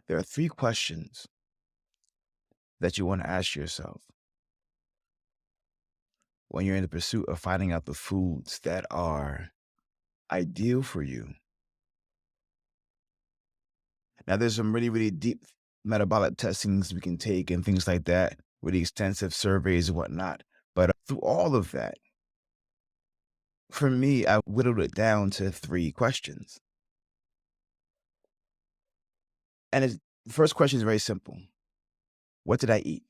There are 3 questions that you want to ask yourself when you're in the pursuit of finding out the foods that are ideal for you. Now, there's some really, really deep metabolic testings we can take and things like that, really extensive surveys and whatnot. But through all of that, for me, I whittled it down to 3 questions. And the first question is very simple. What did I eat?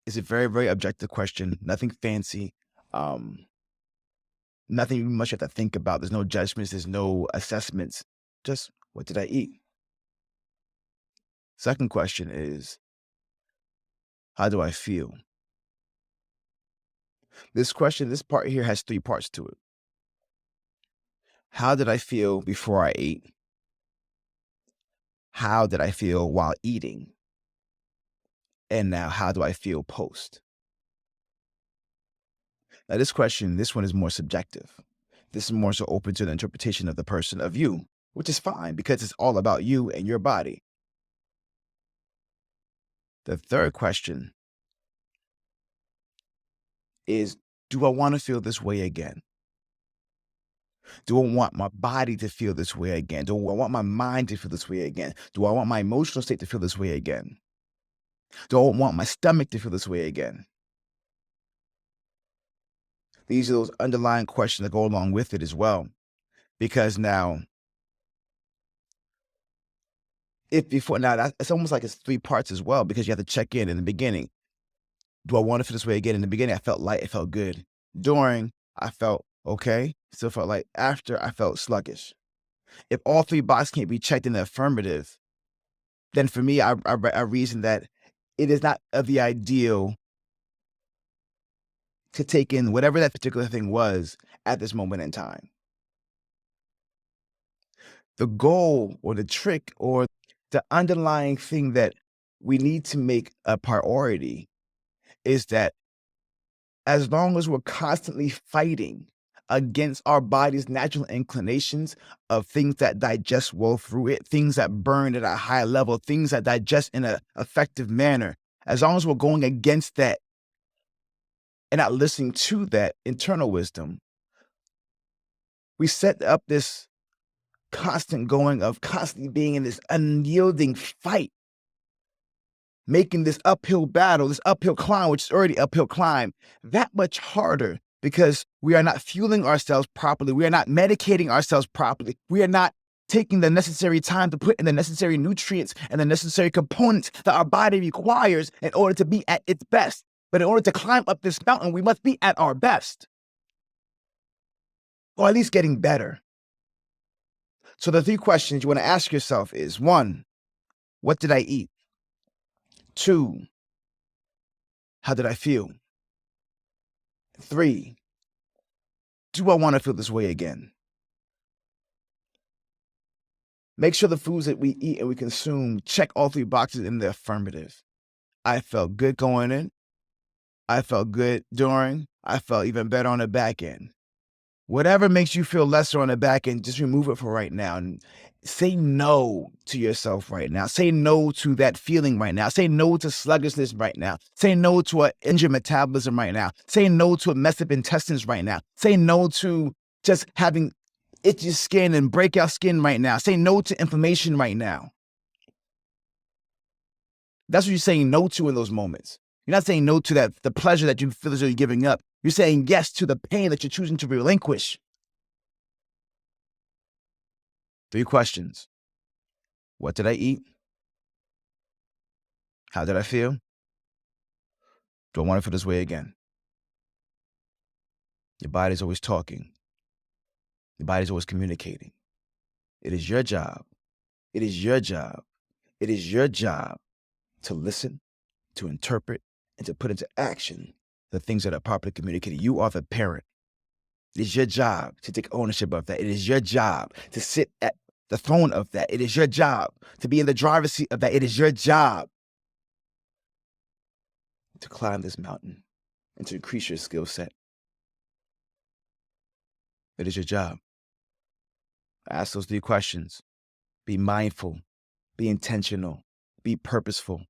It's a very, very objective question. Nothing fancy. Nothing much you have to think about. There's no judgments. There's no assessments. Just what did I eat? Second question is, how do I feel? This part here has 3 parts to it. How did I feel before I ate? How did I feel while eating? And now, how do I feel post? Now, this one is more subjective. This is more so open to the interpretation of the person, of you, which is fine because it's all about you and your body. The third question is, do I want to feel this way again? Do I want my body to feel this way again? Do I want my mind to feel this way again? Do I want my emotional state to feel this way again? Do I want my stomach to feel this way again? These are those underlying questions that go along with it as well. Because now, it's almost like it's 3 parts as well, because you have to check in the beginning. Do I want to feel this way again? In the beginning, I felt light. It felt good. During, I felt okay. Still felt light. After, I felt sluggish. If all 3 boxes can't be checked in the affirmative, then for me, I reason that it is not of the ideal to take in whatever that particular thing was at this moment in time. The goal or the trick or the underlying thing that we need to make a priority is that as long as we're constantly fighting against our body's natural inclinations of things that digest well through it, things that burn at a high level, things that digest in an effective manner, as long as we're going against that and not listening to that internal wisdom, we set up this constant going of constantly being in this unyielding fight, making this uphill battle, this uphill climb, which is already uphill climb, that much harder because we are not fueling ourselves properly. We are not medicating ourselves properly. We are not taking the necessary time to put in the necessary nutrients and the necessary components that our body requires in order to be at its best. But in order to climb up this mountain, we must be at our best, or at least getting better. So the 3 questions you want to ask yourself is, 1, what did I eat? 2, how did I feel? 3, do I want to feel this way again? Make sure the foods that we eat and we consume check all 3 boxes in the affirmative. I felt good going in. I felt good during. I felt even better on the back end. Whatever makes you feel lesser on the back end, just remove it for right now. And say no to yourself right now. Say no to that feeling right now. Say no to sluggishness right now. Say no to an injured metabolism right now. Say no to a messed up intestines right now. Say no to just having itchy skin and breakout skin right now. Say no to inflammation right now. That's what you're saying no to in those moments. You're not saying no to the pleasure that you feel as though you're giving up. You're saying yes to the pain that you're choosing to relinquish. 3 questions. What did I eat? How did I feel? Do I want to feel this way again? Your body's always talking. Your body's always communicating. It is your job. It is your job. It is your job to listen, to interpret, and to put into action the things that are properly communicated. You are the parent. It is your job to take ownership of that. It is your job to sit at the throne of that. It is your job to be in the driver's seat of that. It is your job to climb this mountain and to increase your skill set. It is your job. Ask those 3 questions. Be mindful. be intentional, be purposeful.